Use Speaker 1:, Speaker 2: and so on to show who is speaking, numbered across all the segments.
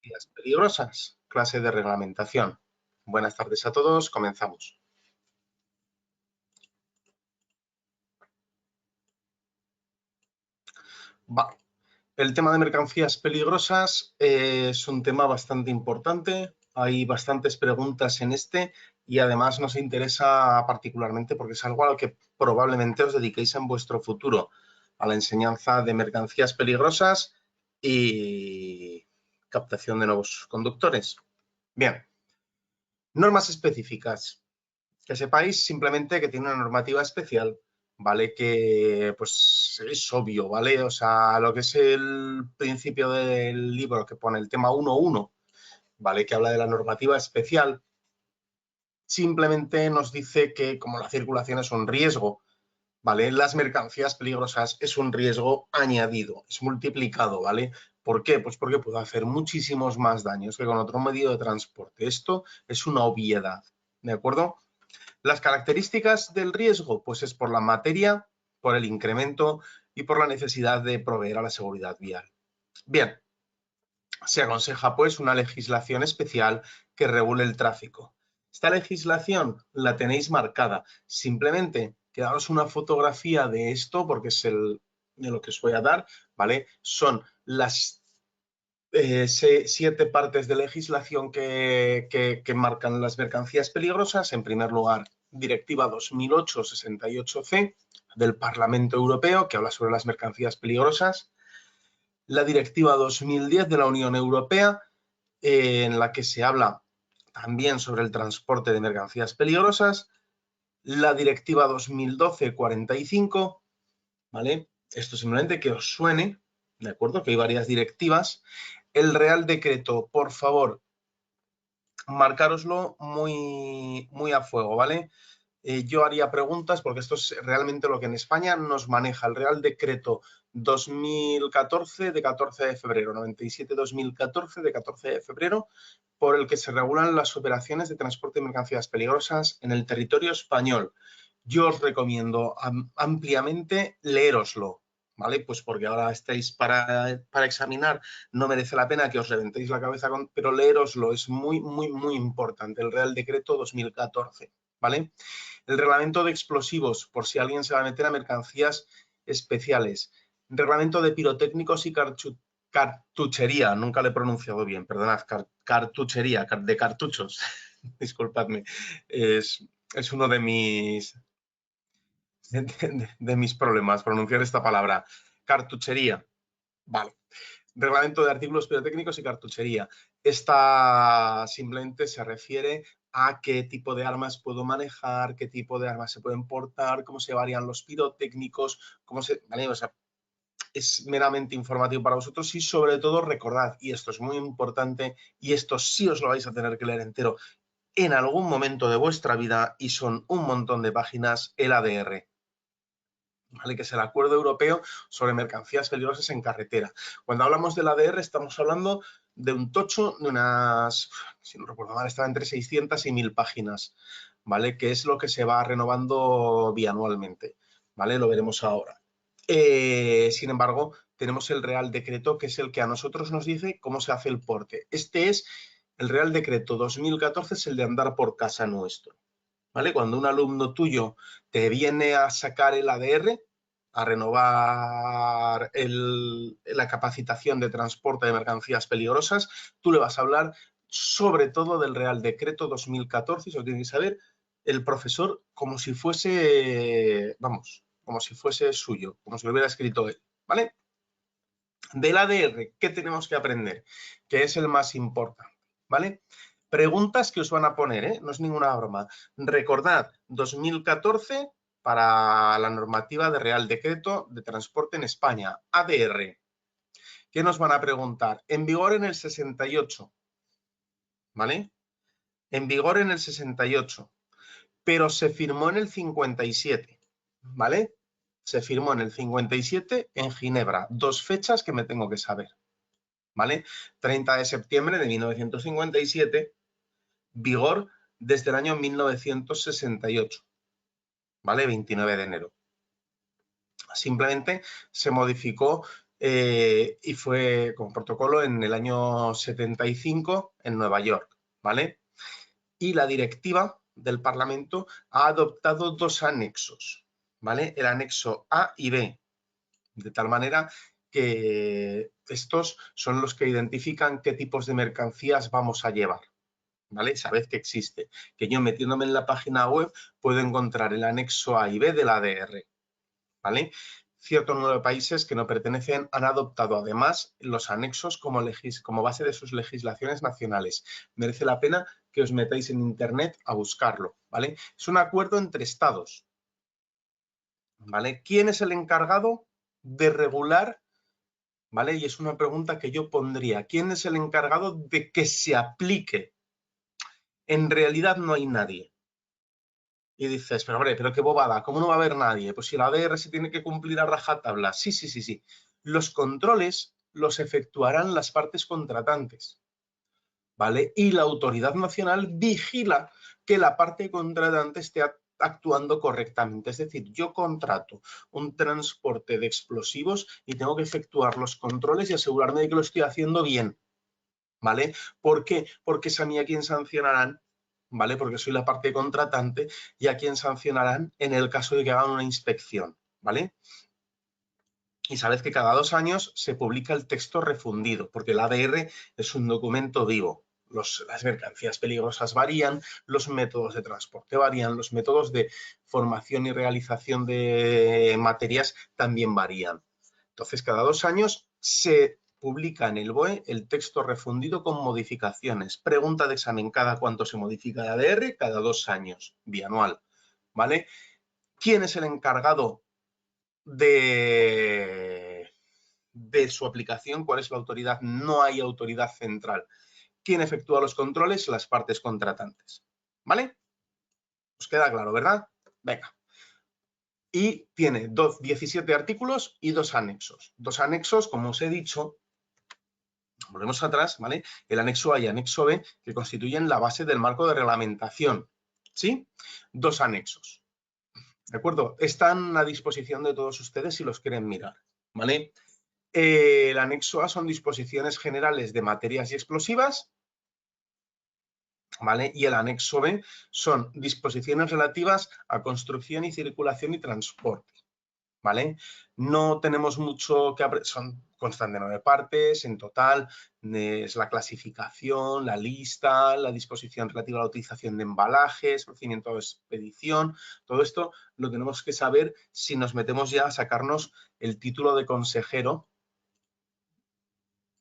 Speaker 1: mercancías peligrosas, clase de reglamentación. Buenas tardes a todos, comenzamos. El tema de mercancías peligrosas es un tema bastante importante. Hay bastantes preguntas en este y además nos interesa particularmente porque es algo a lo que probablemente os dediquéis en vuestro futuro, a la enseñanza de mercancías peligrosas y captación de nuevos conductores. Bien, normas específicas. Que sepáis simplemente que tiene una normativa especial, ¿vale? Que pues es obvio, ¿vale? O sea, lo que es el principio del libro que pone el tema 1.1, ¿vale? Que habla de la normativa especial, simplemente nos dice que como la circulación es un riesgo, ¿vale? Las mercancías peligrosas es un riesgo añadido, es multiplicado, ¿vale? ¿Por qué? Pues porque puede hacer muchísimos más daños que con otro medio de transporte. Esto es una obviedad, ¿de acuerdo? Las características del riesgo, pues es por la materia, por el incremento y por la necesidad de proveer a la seguridad vial. Bien, se aconseja pues una legislación especial que regule el tráfico. Esta legislación la tenéis marcada. Simplemente quedaros una fotografía de esto porque es de lo que os voy a dar, ¿vale? Son las 7 partes de legislación que marcan las mercancías peligrosas. En primer lugar, Directiva 2008/68/C del Parlamento Europeo, que habla sobre las mercancías peligrosas. La Directiva 2010 de la Unión Europea, en la que se habla también sobre el transporte de mercancías peligrosas. La Directiva 2012/45, ¿vale? Esto simplemente que os suene, ¿de acuerdo? Que hay varias directivas. El Real Decreto, por favor, marcároslo muy a fuego, ¿vale? Yo haría preguntas porque esto es realmente lo que en España nos maneja el Real Decreto 2014 de 14 de febrero, 97-2014 de 14 de febrero, por el que se regulan las operaciones de transporte de mercancías peligrosas en el territorio español. Yo os recomiendo ampliamente leéroslo, ¿vale? Pues porque ahora estáis para examinar, no merece la pena que os reventéis la cabeza, pero leéroslo, es muy importante, el Real Decreto 2014, ¿vale? El reglamento de explosivos, por si alguien se va a meter a mercancías especiales. Reglamento de pirotécnicos y cartuchería, nunca lo he pronunciado bien, perdonad, cartuchería, de cartuchos, disculpadme, es uno de mis problemas, pronunciar esta palabra. Cartuchería, vale. Reglamento de artículos pirotécnicos y cartuchería. Esta simplemente se refiere a qué tipo de armas puedo manejar, qué tipo de armas se pueden portar, cómo se varían los pirotécnicos, ¿vale? O sea, es meramente informativo para vosotros y sobre todo recordad, y esto es muy importante, y esto sí os lo vais a tener que leer entero en algún momento de vuestra vida y son un montón de páginas, el ADR. ¿Vale? Que es el Acuerdo Europeo sobre Mercancías Peligrosas en Carretera. Cuando hablamos del ADR estamos hablando de un tocho de unas, si no recuerdo mal, estaba entre 600 y 1000 páginas, ¿vale? Que es lo que se va renovando bianualmente, ¿vale? Lo veremos ahora. Sin embargo, tenemos el Real Decreto, que es el que a nosotros nos dice cómo se hace el porte. Este es el Real Decreto 2014, es el de andar por casa nuestro. ¿Vale? Cuando un alumno tuyo te viene a sacar el ADR, a renovar la capacitación de transporte de mercancías peligrosas, tú le vas a hablar sobre todo del Real Decreto 2014, eso tiene que saber el profesor como si fuese, vamos, como si fuese suyo, como si lo hubiera escrito él, ¿vale? Del ADR, ¿qué tenemos que aprender? Que es el más importante, ¿vale? Preguntas que os van a poner, ¿eh? No es ninguna broma. Recordad, 2014 para la normativa de Real Decreto de Transporte en España, ADR. ¿Qué nos van a preguntar? En vigor en el 68, ¿vale? En vigor en el 68, pero se firmó en el 57, ¿vale? Se firmó en el 57 en Ginebra. 2 fechas que me tengo que saber, ¿vale? 30 de septiembre de 1957, vigor desde el año 1968, ¿vale? 29 de enero. Simplemente se modificó y fue como protocolo en el año 75 en Nueva York, ¿vale? Y la directiva del Parlamento ha adoptado dos anexos, ¿vale? El anexo A y B, de tal manera que estos son los que identifican qué tipos de mercancías vamos a llevar, ¿vale? Sabed que existe, que yo metiéndome en la página web puedo encontrar el anexo A y B del ADR, ¿vale? Cierto número de países que no pertenecen han adoptado además los anexos como base de sus legislaciones nacionales. Merece la pena que os metáis en internet a buscarlo, ¿vale? Es un acuerdo entre estados, ¿vale? ¿Quién es el encargado de regular, ¿vale? Y es una pregunta que yo pondría. ¿Quién es el encargado de que se aplique? En realidad no hay nadie. Y dices, pero hombre, pero qué bobada, ¿cómo no va a haber nadie? Pues si la ADR se tiene que cumplir a rajatabla. Sí, sí, sí, sí. Los controles los efectuarán las partes contratantes, ¿vale? Y la autoridad nacional vigila que la parte contratante esté actuando correctamente. Es decir, yo contrato un transporte de explosivos y tengo que efectuar los controles y asegurarme de que lo estoy haciendo bien, ¿vale? ¿Por qué? Porque es a mí a quien sancionarán, ¿vale? Porque soy la parte contratante y a quien sancionarán en el caso de que hagan una inspección, ¿vale? Y sabed que cada 2 años se publica el texto refundido, porque el ADR es un documento vivo. Las mercancías peligrosas varían, los métodos de transporte varían, los métodos de formación y realización de materias también varían. Entonces, cada 2 años se publica en el BOE el texto refundido con modificaciones. Pregunta de examen, ¿cada cuánto se modifica el ADR? Cada 2 años, bianual, ¿vale? ¿Quién es el encargado de su aplicación? ¿Cuál es la autoridad? No hay autoridad central. ¿Quién efectúa los controles? Las partes contratantes, ¿vale? ¿Os queda claro, verdad? Venga. Y tiene 17 artículos y 2 anexos. 2 anexos, como os he dicho, volvemos atrás, ¿vale? El anexo A y anexo B, que constituyen la base del marco de reglamentación, ¿sí? 2 anexos, ¿de acuerdo? Están a disposición de todos ustedes si los quieren mirar, ¿vale? El anexo A son disposiciones generales de materias y explosivas, ¿vale? Y el anexo B son disposiciones relativas a construcción y circulación y transporte, ¿vale? No tenemos mucho que aprender, constan de 9 partes en total, es la clasificación, la lista, la disposición relativa a la utilización de embalajes, procedimiento de expedición, todo esto lo tenemos que saber si nos metemos ya a sacarnos el título de consejero.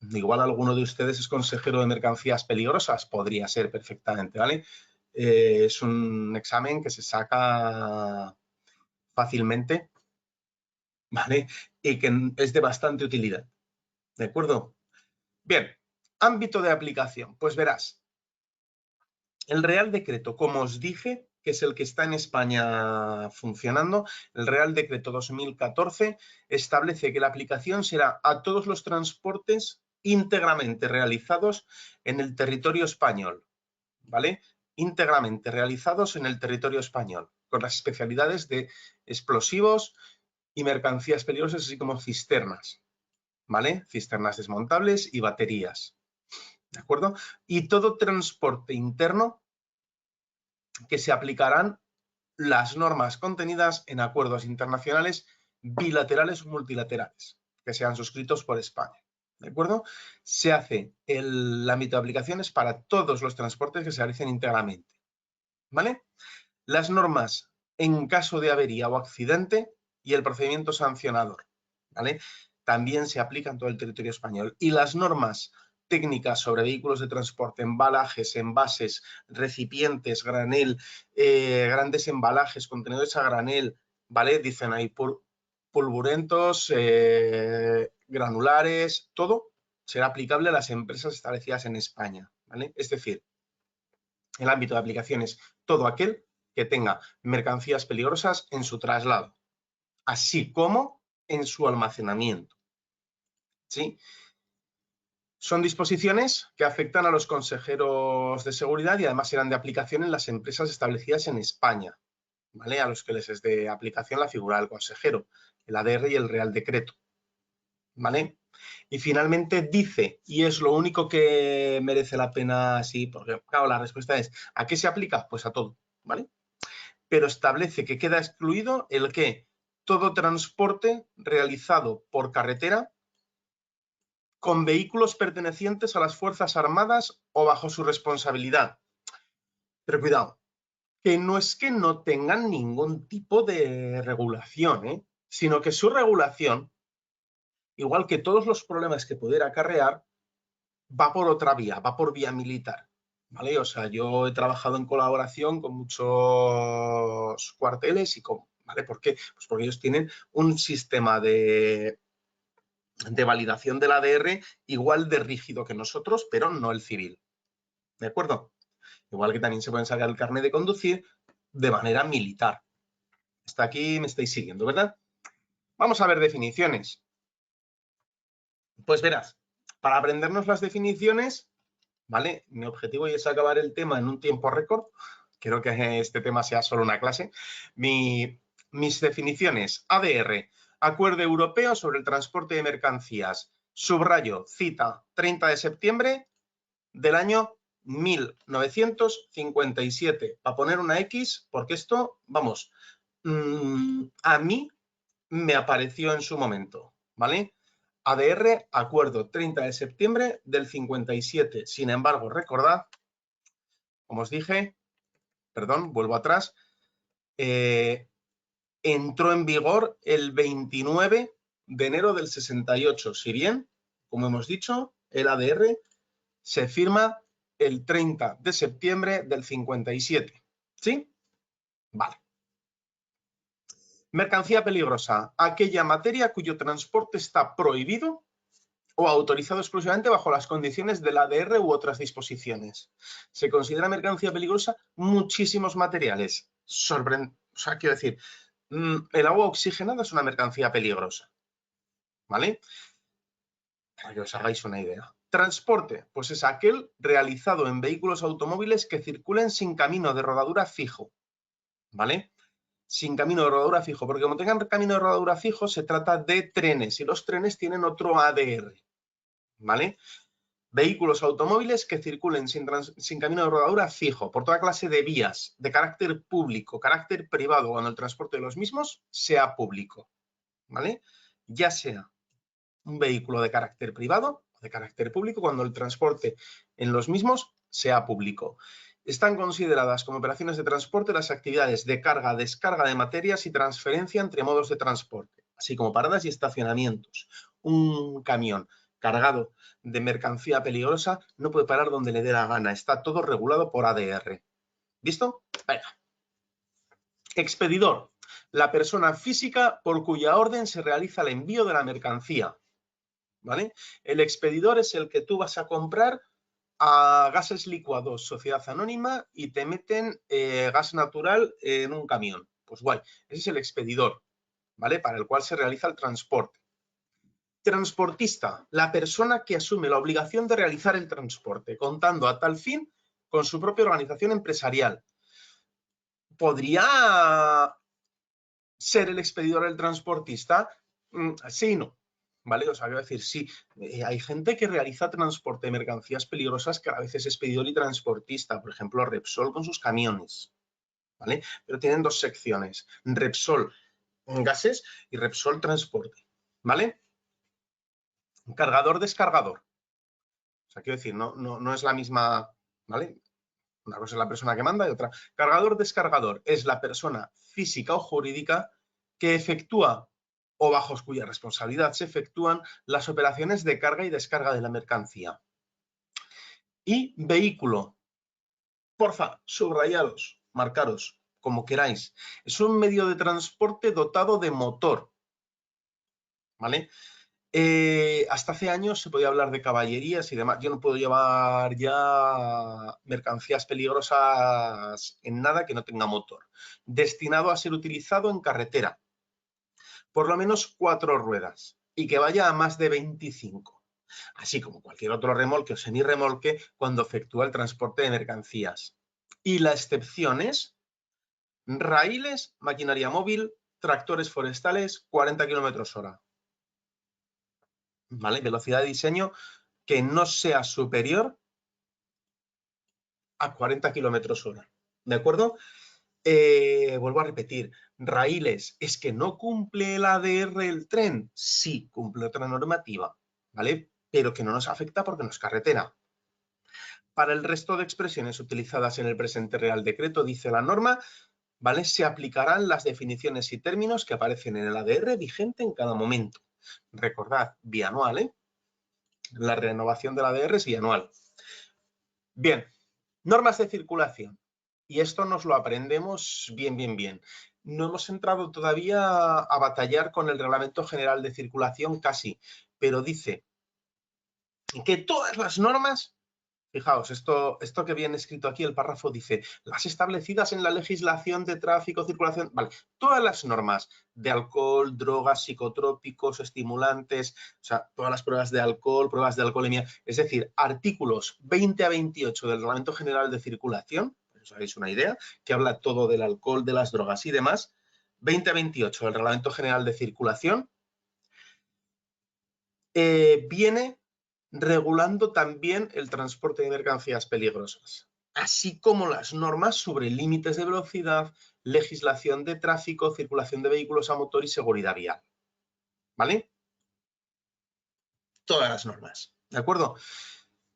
Speaker 1: Igual alguno de ustedes es consejero de mercancías peligrosas, podría ser perfectamente, ¿vale? Es un examen que se saca fácilmente, ¿vale? Y que es de bastante utilidad, ¿de acuerdo? Bien, ámbito de aplicación. Pues verás, el Real Decreto, como os dije, que es el que está en España funcionando, el Real Decreto 2014 establece que la aplicación será a todos los transportes íntegramente realizados en el territorio español, ¿vale? Íntegramente realizados en el territorio español, con las especialidades de explosivos y mercancías peligrosas, así como cisternas, ¿vale? Cisternas desmontables y baterías, ¿de acuerdo? Y todo transporte interno que se aplicarán las normas contenidas en acuerdos internacionales bilaterales o multilaterales que sean suscritos por España, ¿de acuerdo? Se hace el ámbito de aplicaciones para todos los transportes que se realicen íntegramente, ¿vale? Las normas en caso de avería o accidente y el procedimiento sancionador, ¿vale? También se aplican en todo el territorio español. Y las normas técnicas sobre vehículos de transporte, embalajes, envases, recipientes, granel, grandes embalajes, contenedores a granel, ¿vale? Dicen ahí pulvurentos, granulares, todo será aplicable a las empresas establecidas en España, ¿vale? Es decir, el ámbito de aplicación es todo aquel que tenga mercancías peligrosas en su traslado, así como en su almacenamiento, ¿sí? Son disposiciones que afectan a los consejeros de seguridad y además serán de aplicación en las empresas establecidas en España, ¿vale? A los que les es de aplicación la figura del consejero, el ADR y el Real Decreto, ¿vale? Y finalmente dice, y es lo único que merece la pena, sí, porque claro, la respuesta es, ¿a qué se aplica? Pues a todo, ¿vale? Pero establece que queda excluido el que todo transporte realizado por carretera con vehículos pertenecientes a las Fuerzas Armadas o bajo su responsabilidad. Pero cuidado, que no es que no tengan ningún tipo de regulación, sino que su regulación, igual que todos los problemas que pudiera acarrear, va por otra vía, va por vía militar. ¿Vale? O sea, yo he trabajado en colaboración con muchos cuarteles y ¿vale? ¿Por qué? Pues porque ellos tienen un sistema de validación del ADR igual de rígido que nosotros, pero no el civil. ¿De acuerdo? Igual que también se pueden sacar el carnet de conducir de manera militar. Hasta aquí me estáis siguiendo, ¿verdad? Vamos a ver definiciones. Pues verás, para aprendernos las definiciones, ¿vale? Mi objetivo es acabar el tema en un tiempo récord. Quiero que este tema sea solo una clase. Mis definiciones. ADR, Acuerdo Europeo sobre el Transporte de Mercancías. Subrayo, cita, 30 de septiembre del año 1957. Para poner una X, porque esto, vamos, a mí me apareció en su momento, ¿vale? ADR, acuerdo 30 de septiembre del 57. Sin embargo, recordad, como os dije, perdón, vuelvo atrás, entró en vigor el 29 de enero del 68. Si bien, como hemos dicho, el ADR se firma el 30 de septiembre del 57. ¿Sí? Vale. Mercancía peligrosa, aquella materia cuyo transporte está prohibido o autorizado exclusivamente bajo las condiciones del ADR u otras disposiciones. Se considera mercancía peligrosa muchísimos materiales. O sea, quiero decir, el agua oxigenada es una mercancía peligrosa. ¿Vale? Para que os hagáis una idea. Transporte, pues es aquel realizado en vehículos automóviles que circulen sin camino de rodadura fijo. ¿Vale? Sin camino de rodadura fijo, porque como tengan camino de rodadura fijo, se trata de trenes y los trenes tienen otro ADR. ¿Vale? Vehículos automóviles que circulen sin camino de rodadura fijo por toda clase de vías de carácter público, carácter privado, cuando el transporte de los mismos sea público, ¿vale? Ya sea un vehículo de carácter privado o de carácter público, cuando el transporte en los mismos sea público. Están consideradas como operaciones de transporte las actividades de carga, descarga de materias y transferencia entre modos de transporte, así como paradas y estacionamientos. Un camión cargado de mercancía peligrosa no puede parar donde le dé la gana. Está todo regulado por ADR. ¿Visto? Venga. Expedidor. La persona física por cuya orden se realiza el envío de la mercancía. ¿Vale? El expedidor es el que tú vas a comprar a Gases Licuados, Sociedad Anónima, y te meten gas natural en un camión. Pues guay, ese es el expedidor, ¿vale? Para el cual se realiza el transporte. Transportista, la persona que asume la obligación de realizar el transporte, contando a tal fin con su propia organización empresarial. ¿Podría ser el expedidor el transportista? Sí y no. ¿Vale? O sea, quiero decir, sí, hay gente que realiza transporte de mercancías peligrosas que a veces es expedidor y transportista, por ejemplo, Repsol con sus camiones, ¿vale? Pero tienen dos secciones, Repsol gases y Repsol transporte, ¿vale? Cargador-descargador. O sea, quiero decir, no es la misma, ¿vale? Una cosa es la persona que manda y otra. Cargador-descargador es la persona física o jurídica que efectúa o bajo cuya responsabilidad se efectúan las operaciones de carga y descarga de la mercancía. Y vehículo. Porfa, subrayaros, marcaros, como queráis. Es un medio de transporte dotado de motor. ¿Vale? Hasta hace años se podía hablar de caballerías y demás. Yo no puedo llevar ya mercancías peligrosas en nada que no tenga motor. Destinado a ser utilizado en carretera. Por lo menos 4 ruedas y que vaya a más de 25. Así como cualquier otro remolque o semirremolque cuando efectúa el transporte de mercancías. Y la excepción es raíles, maquinaria móvil, tractores forestales, 40 km/h. ¿vale? Velocidad de diseño que no sea superior a 40 kilómetros hora, ¿de acuerdo? Vuelvo a repetir, raíles, ¿es que no cumple el ADR el tren? Sí, cumple otra normativa, ¿vale? Pero que no nos afecta porque no es carretera. Para el resto de expresiones utilizadas en el presente Real Decreto, dice la norma, ¿vale? Se aplicarán las definiciones y términos que aparecen en el ADR vigente en cada momento. Recordad, bianual, ¿eh? La renovación del ADR es bianual. Bien, normas de circulación. Y esto nos lo aprendemos bien. No hemos entrado todavía a batallar con el Reglamento General de Circulación casi, pero dice que todas las normas, fijaos, esto que viene escrito aquí, el párrafo dice, las establecidas en la legislación de tráfico, circulación, vale, todas las normas de alcohol, drogas, psicotrópicos, estimulantes, o sea, todas las pruebas de alcohol, pruebas de alcoholemia, es decir, artículos 20 a 28 del Reglamento General de Circulación, os hagáis una idea, que habla todo del alcohol, de las drogas y demás, 20 a 28 del Reglamento General de Circulación, viene regulando también el transporte de mercancías peligrosas, así como las normas sobre límites de velocidad, legislación de tráfico, circulación de vehículos a motor y seguridad vial. ¿Vale? Todas las normas, ¿de acuerdo?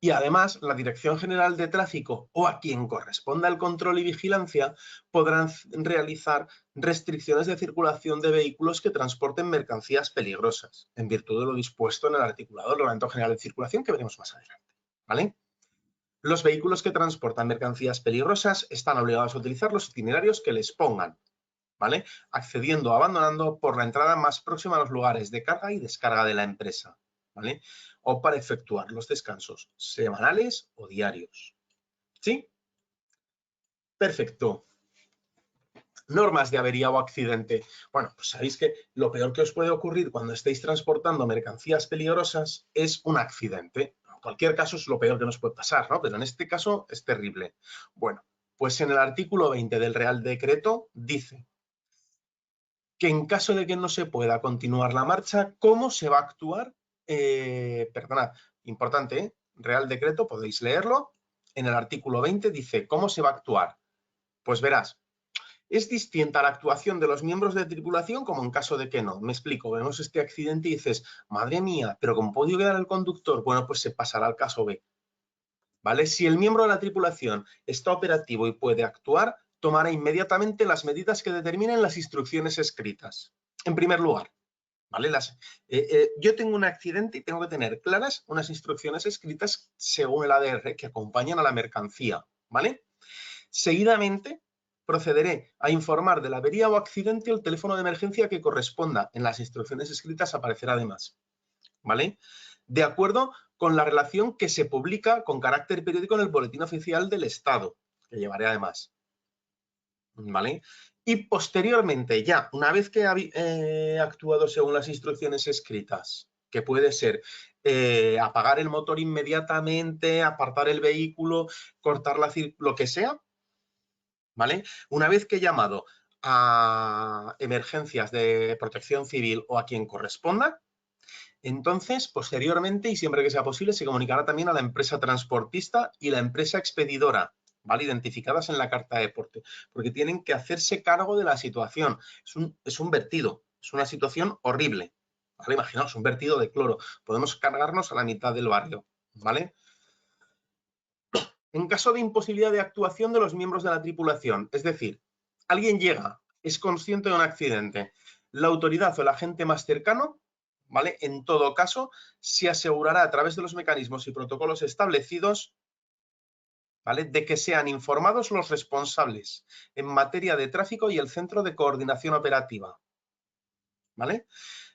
Speaker 1: Y además, la Dirección General de Tráfico o a quien corresponda el control y vigilancia podrán realizar restricciones de circulación de vehículos que transporten mercancías peligrosas, en virtud de lo dispuesto en el articulado del Reglamento General de Circulación que veremos más adelante. ¿Vale? Los vehículos que transportan mercancías peligrosas están obligados a utilizar los itinerarios que les pongan, ¿vale? Accediendo o abandonando por la entrada más próxima a los lugares de carga y descarga de la empresa, ¿vale? O para efectuar los descansos semanales o diarios. ¿Sí? Perfecto. Normas de avería o accidente. Bueno, pues sabéis que lo peor que os puede ocurrir cuando estéis transportando mercancías peligrosas es un accidente. En cualquier caso es lo peor que nos puede pasar, ¿no? Pero en este caso es terrible. Bueno, pues en el artículo 20 del Real Decreto dice que en caso de que no se pueda continuar la marcha, ¿cómo se va a actuar? Perdonad, importante, ¿eh? Real Decreto, podéis leerlo. En el artículo 20 dice, ¿cómo se va a actuar? Pues verás, es distinta la actuación de los miembros de tripulación como en caso de que no. Me explico, vemos este accidente y dices, madre mía, pero ¿cómo pudo quedar el conductor? Bueno, pues se pasará al caso B. ¿Vale? Si el miembro de la tripulación está operativo y puede actuar, tomará inmediatamente las medidas que determinen las instrucciones escritas. En primer lugar, ¿vale? Yo tengo un accidente y tengo que tener claras unas instrucciones escritas según el ADR que acompañan a la mercancía, ¿vale? Seguidamente, procederé a informar de la avería o accidente al teléfono de emergencia que corresponda. En las instrucciones escritas aparecerá además, ¿vale? De acuerdo con la relación que se publica con carácter periódico en el Boletín Oficial del Estado, que llevaré además, ¿vale? Y posteriormente, ya, una vez que he actuado según las instrucciones escritas, que puede ser apagar el motor inmediatamente, apartar el vehículo, cortar lo que sea, ¿vale? Una vez que he llamado a emergencias de protección civil o a quien corresponda, entonces, posteriormente, y siempre que sea posible, se comunicará también a la empresa transportista y la empresa expedidora, ¿vale? Identificadas en la carta de porte, porque tienen que hacerse cargo de la situación. Es un vertido, es una situación horrible, ¿vale? Imaginaos, un vertido de cloro. Podemos cargarnos a la mitad del barrio, ¿vale? En caso de imposibilidad de actuación de los miembros de la tripulación, es decir, alguien llega, es consciente de un accidente, la autoridad o el agente más cercano, ¿vale? En todo caso, se asegurará a través de los mecanismos y protocolos establecidos, ¿vale?, de que sean informados los responsables en materia de tráfico y el centro de coordinación operativa, ¿vale?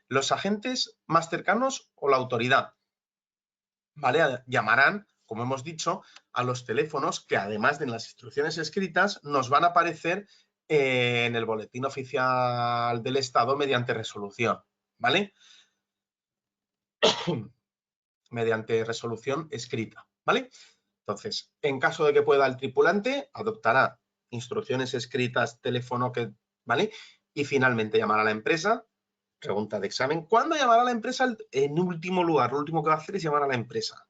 Speaker 1: Los agentes más cercanos o la autoridad, ¿vale? Llamarán, como hemos dicho, a los teléfonos que además de las instrucciones escritas nos van a aparecer en el Boletín Oficial del Estado mediante resolución, ¿vale? Mediante resolución escrita, ¿vale? Entonces, en caso de que pueda el tripulante, adoptará instrucciones escritas, teléfono, ¿vale? Y finalmente llamará a la empresa Pregunta de examen. ¿Cuándo llamará a la empresa? En último lugar, lo último que va a hacer es llamar a la empresa.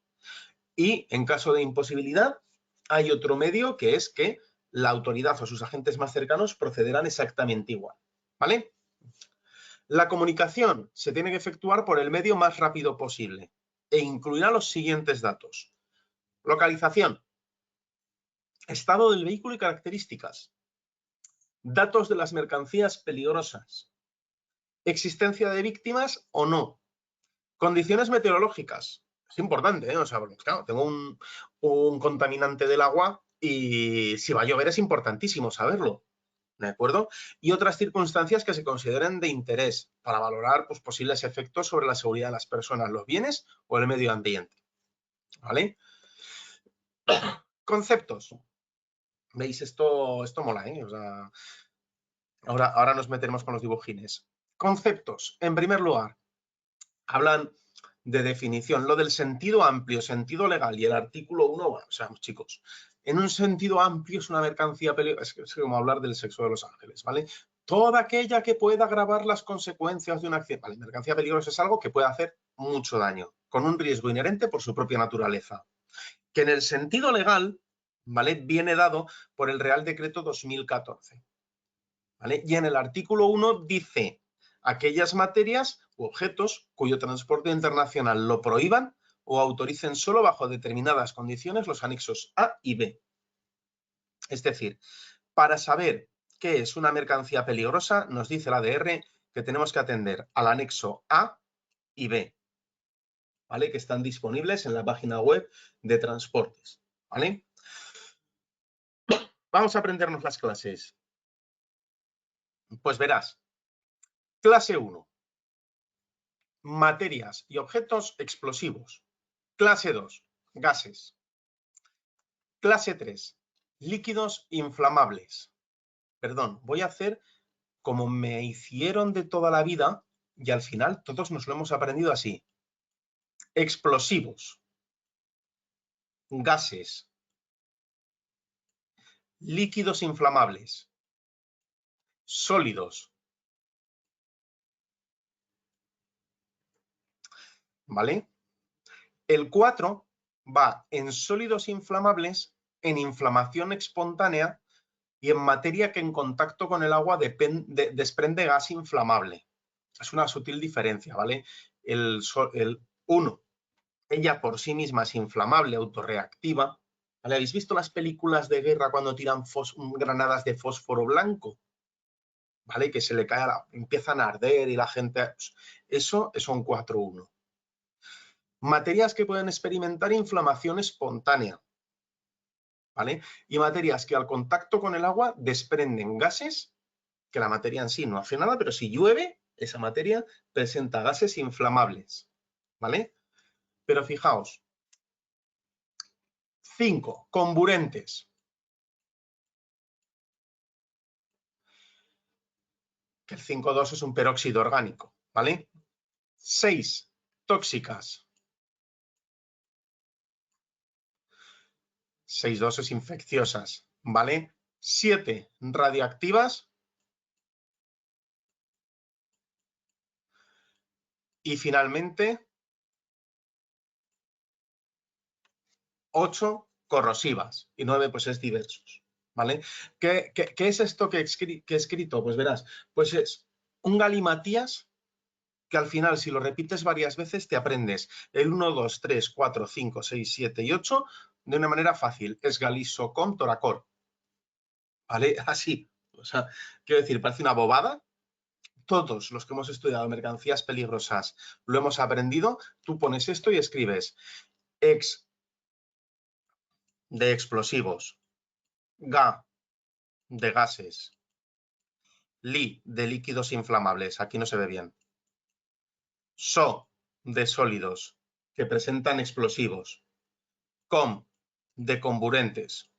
Speaker 1: Y en caso de imposibilidad, hay otro medio que es que la autoridad o sus agentes más cercanos procederán exactamente igual. ¿Vale? La comunicación se tiene que efectuar por el medio más rápido posible e incluirá los siguientes datos. Localización, estado del vehículo y características, datos de las mercancías peligrosas, existencia de víctimas o no, condiciones meteorológicas. Es importante, ¿eh? O sea, claro, tengo un contaminante del agua y si va a llover es importantísimo saberlo. ¿De acuerdo? Y otras circunstancias que se consideren de interés para valorar pues, posibles efectos sobre la seguridad de las personas, los bienes o el medio ambiente. ¿Vale? Conceptos. ¿Veis? Esto mola, ¿eh? O sea, ahora nos meteremos con los dibujines. Conceptos. En primer lugar, hablan de definición. Lo del sentido amplio, sentido legal y el artículo 1, bueno, o sea, chicos, en un sentido amplio es una mercancía peligrosa, es como hablar del sexo de los ángeles, ¿vale? Toda aquella que pueda agravar las consecuencias de un accidente. Vale, mercancía peligrosa es algo que puede hacer mucho daño, con un riesgo inherente por su propia naturaleza. Que en el sentido legal, ¿vale? Viene dado por el Real Decreto 2014. ¿Vale? Y en el artículo 1 dice aquellas materias u objetos cuyo transporte internacional lo prohíban o autoricen solo bajo determinadas condiciones los anexos A y B. Es decir, para saber qué es una mercancía peligrosa, nos dice la ADR que tenemos que atender al anexo A y B, ¿vale? Que están disponibles en la página web de transportes, ¿vale? Vamos a aprendernos las clases. Pues verás, clase 1. Materias y objetos explosivos. Clase 2, gases. Clase 3, líquidos inflamables. Perdón, voy a hacer como me hicieron de toda la vida y al final todos nos lo hemos aprendido así. Explosivos, gases, líquidos inflamables, sólidos. ¿Vale? El 4 va en sólidos inflamables, en inflamación espontánea y en materia que en contacto con el agua desprende gas inflamable. Es una sutil diferencia, ¿vale? El 1, ella por sí misma es inflamable, autorreactiva. ¿Vale? ¿Habéis visto las películas de guerra cuando tiran granadas de fósforo blanco? ¿Vale? Que se le cae empiezan a arder y la gente... Eso es un 4-1. Materias que pueden experimentar inflamación espontánea. ¿Vale? Y materias que al contacto con el agua desprenden gases, que la materia en sí no hace nada, pero si llueve, esa materia presenta gases inflamables. ¿Vale? Pero fijaos. 5, comburentes. Que el 5,2 es un peróxido orgánico. ¿Vale? 6, tóxicas. 6,2 es infecciosas. ¿Vale? 7, radioactivas. Y finalmente, 8, corrosivas. Y 9, pues es diversos. ¿Vale? ¿Qué es esto que he escrito? Pues verás, pues es un galimatías que al final, si lo repites varias veces, te aprendes el 1, 2, 3, 4, 5, 6, 7 y 8 de una manera fácil. Es Galisocom Toracor. ¿Vale? Así. O sea, quiero decir, parece una bobada. Todos los que hemos estudiado mercancías peligrosas lo hemos aprendido. Tú pones esto y escribes ex de explosivos, ga de gases, li de líquidos inflamables. Aquí no se ve bien. So de sólidos que presentan explosivos. Com de comburentes.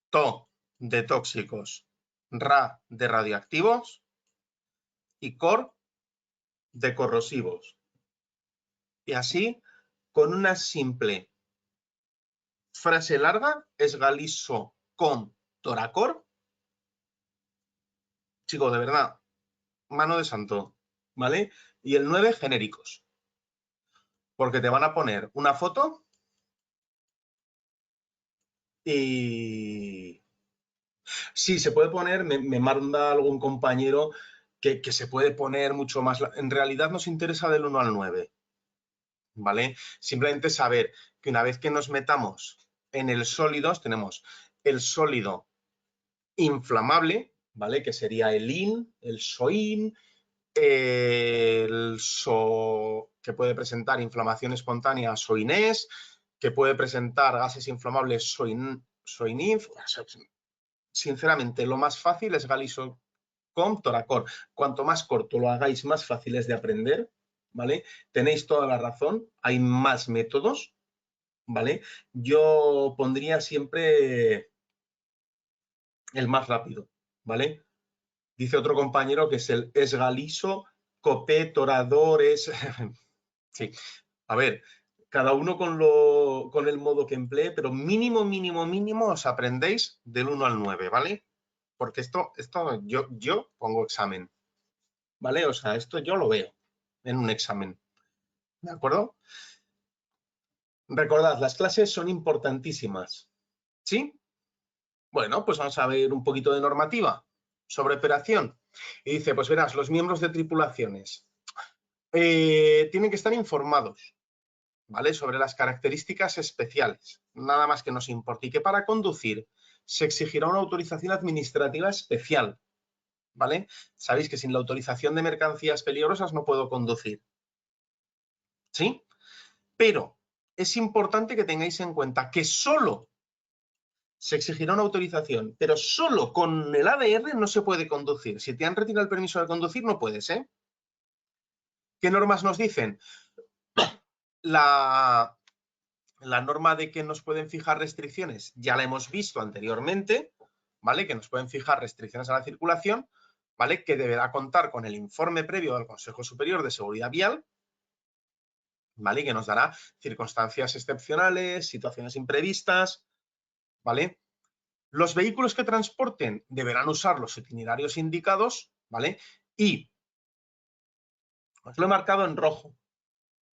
Speaker 1: To de tóxicos. Ra de radioactivos. Y cor de corrosivos. Y así, con una simple frase larga, es Galiso con Toracor. Chicos, de verdad, mano de santo. ¿vale? Y el 9, genéricos. Porque te van a poner una foto y... Sí, se puede poner, me manda algún compañero que se puede poner mucho más. En realidad nos interesa del 1 al 9, ¿vale? Simplemente saber que una vez que nos metamos en el sólidos, tenemos el sólido inflamable, ¿vale? Que sería el IN, el SOIN, que puede presentar inflamación espontánea SOINES, que puede presentar gases inflamables SOININF. Sinceramente, lo más fácil es Galisocom, Toracor. Cuanto más corto lo hagáis, más fácil es de aprender, ¿vale? Tenéis toda la razón, hay más métodos, ¿vale? Yo pondría siempre el más rápido, ¿vale? Dice otro compañero que es el esgaliso, copé, toradores. Sí, a ver, cada uno con el modo que emplee, pero mínimo os aprendéis del 1 al 9, ¿vale? Porque esto yo pongo examen, ¿vale? O sea, esto yo lo veo en un examen, ¿de acuerdo? Recordad, las clases son importantísimas, ¿sí? Bueno, pues vamos a ver un poquito de normativa sobre operación. Y dice, pues verás, los miembros de tripulaciones tienen que estar informados, ¿vale? Sobre las características especiales, nada más que nos importe. Y que para conducir se exigirá una autorización administrativa especial, ¿vale? Sabéis que sin la autorización de mercancías peligrosas no puedo conducir, ¿sí? Pero es importante que tengáis en cuenta que solo se exigirá una autorización, pero solo con el ADR no se puede conducir. Si te han retirado el permiso de conducir, no puedes, ¿eh? ¿Qué normas nos dicen? La norma de que nos pueden fijar restricciones ya la hemos visto anteriormente, ¿vale? Que nos pueden fijar restricciones a la circulación, ¿vale? Que deberá contar con el informe previo del Consejo Superior de Seguridad Vial, ¿vale? Que nos dará circunstancias excepcionales, situaciones imprevistas, ¿vale? Los vehículos que transporten deberán usar los itinerarios indicados, ¿vale? Y os lo he marcado en rojo,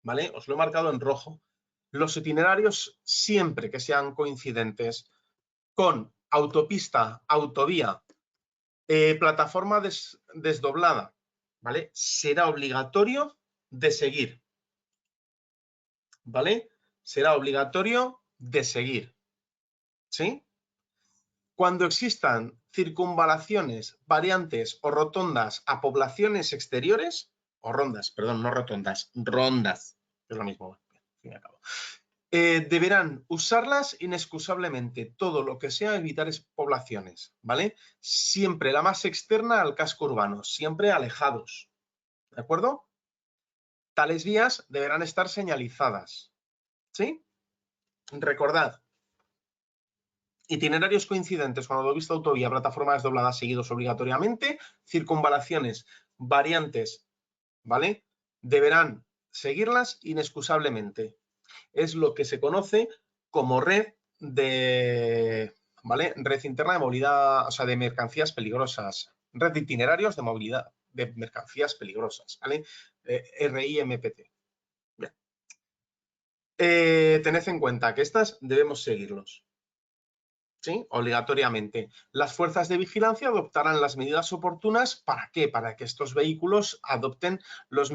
Speaker 1: ¿vale? Os lo he marcado en rojo. Los itinerarios, siempre que sean coincidentes con autopista, autovía, plataforma desdoblada, ¿vale? Será obligatorio de seguir, ¿vale? Será obligatorio de seguir, ¿sí? Cuando existan circunvalaciones, variantes o rotondas a poblaciones exteriores, o rondas, perdón, no rotondas, rondas, es lo mismo, al fin y al cabo. Deberán usarlas inexcusablemente, todo lo que sea evitar poblaciones, ¿vale? Siempre la más externa al casco urbano, siempre alejados, ¿de acuerdo? Tales vías deberán estar señalizadas, ¿sí? Recordad, itinerarios coincidentes con autopista, autovía, plataforma desdoblada seguidos obligatoriamente, circunvalaciones, variantes, ¿vale? Deberán seguirlas inexcusablemente. Es lo que se conoce como red de, ¿vale? Red interna de movilidad, o sea, de mercancías peligrosas. Red de itinerarios de movilidad de mercancías peligrosas, ¿vale? RIMPT. Bien. Tened en cuenta que estas debemos seguirlos, ¿sí? Obligatoriamente. Las fuerzas de vigilancia adoptarán las medidas oportunas. ¿Para qué? Para que estos vehículos adopten los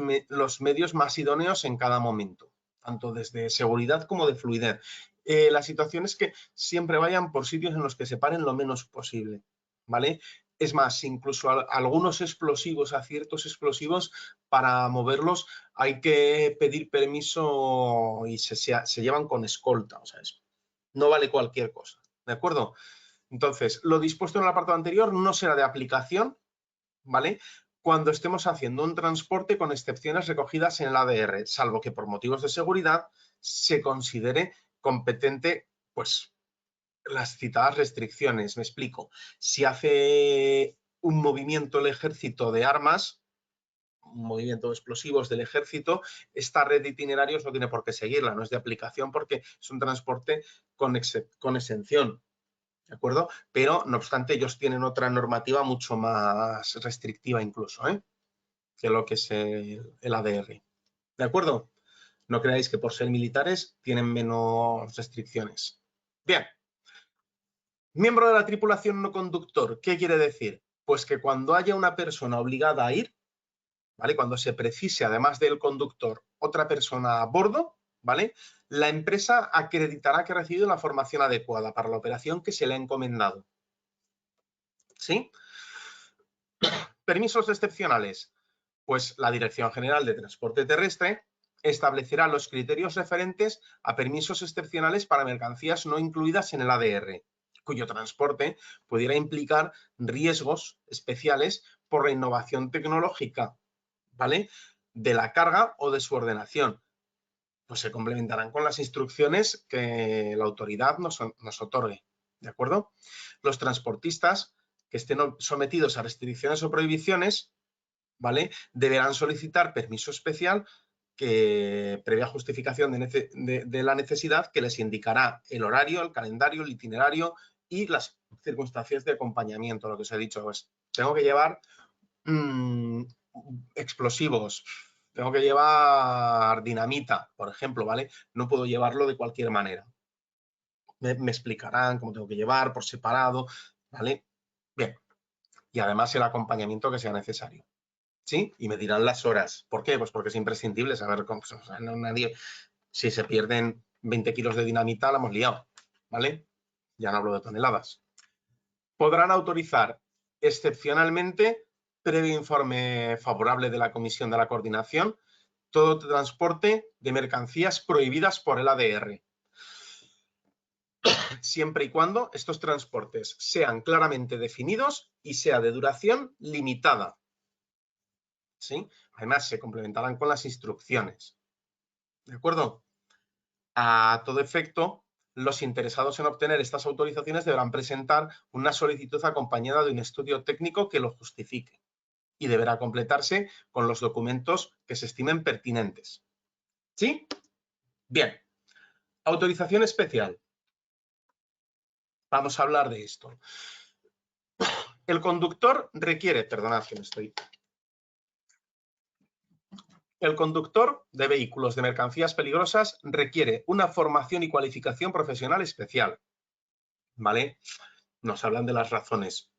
Speaker 1: medios más idóneos en cada momento, tanto desde seguridad como de fluidez. La situación es que siempre vayan por sitios en los que se paren lo menos posible, ¿vale? Es más, incluso algunos explosivos, a ciertos explosivos, para moverlos hay que pedir permiso y se llevan con escolta, o sea, no vale cualquier cosa. ¿De acuerdo? Entonces, lo dispuesto en el apartado anterior no será de aplicación, ¿vale? Cuando estemos haciendo un transporte con excepciones recogidas en el ADR, salvo que por motivos de seguridad se considere competente, pues, las citadas restricciones. Me explico. Si hace un movimiento el ejército de armas, un movimiento de explosivos del ejército, esta red de itinerarios no tiene por qué seguirla, no es de aplicación porque es un transporte con exención. ¿De acuerdo? Pero, no obstante, ellos tienen otra normativa mucho más restrictiva incluso, ¿eh? que lo que es el ADR. ¿De acuerdo? No creáis que por ser militares tienen menos restricciones. Bien. Miembro de la tripulación no conductor, ¿qué quiere decir? Pues que cuando haya una persona obligada a ir, ¿vale? Cuando se precise, además del conductor, otra persona a bordo, ¿vale? La empresa acreditará que ha recibido la formación adecuada para la operación que se le ha encomendado. ¿Sí? Permisos excepcionales. Pues la Dirección General de Transporte Terrestre establecerá los criterios referentes a permisos excepcionales para mercancías no incluidas en el ADR, cuyo transporte pudiera implicar riesgos especiales por la innovación tecnológica, ¿vale?, de la carga o de su ordenación. Pues se complementarán con las instrucciones que la autoridad nos otorgue, ¿de acuerdo? Los transportistas que estén sometidos a restricciones o prohibiciones, ¿vale?, deberán solicitar permiso especial que, previa justificación de la necesidad, que les indicará el horario, el calendario, el itinerario y las circunstancias de acompañamiento. Lo que os he dicho, pues tengo que llevar explosivos, tengo que llevar dinamita, por ejemplo, ¿vale? No puedo llevarlo de cualquier manera. Me explicarán cómo tengo que llevar por separado, ¿vale? Bien. Y además el acompañamiento que sea necesario. ¿Sí? Y me dirán las horas. ¿Por qué? Pues porque es imprescindible saber cómo, o sea, no, nadie, si se pierden 20 kilos de dinamita, la hemos liado, ¿vale? Ya no hablo de toneladas. Podrán autorizar excepcionalmente, previo informe favorable de la Comisión de la Coordinación, todo transporte de mercancías prohibidas por el ADR, siempre y cuando estos transportes sean claramente definidos y sea de duración limitada. ¿Sí? Además, se complementarán con las instrucciones. ¿De acuerdo? A todo efecto, los interesados en obtener estas autorizaciones deberán presentar una solicitud acompañada de un estudio técnico que lo justifique y deberá completarse con los documentos que se estimen pertinentes. ¿Sí? Bien. Autorización especial. Vamos a hablar de esto. El conductor requiere, perdonad que me estoy... El conductor de vehículos de mercancías peligrosas requiere una formación y cualificación profesional especial. ¿Vale? Nos hablan de las razones.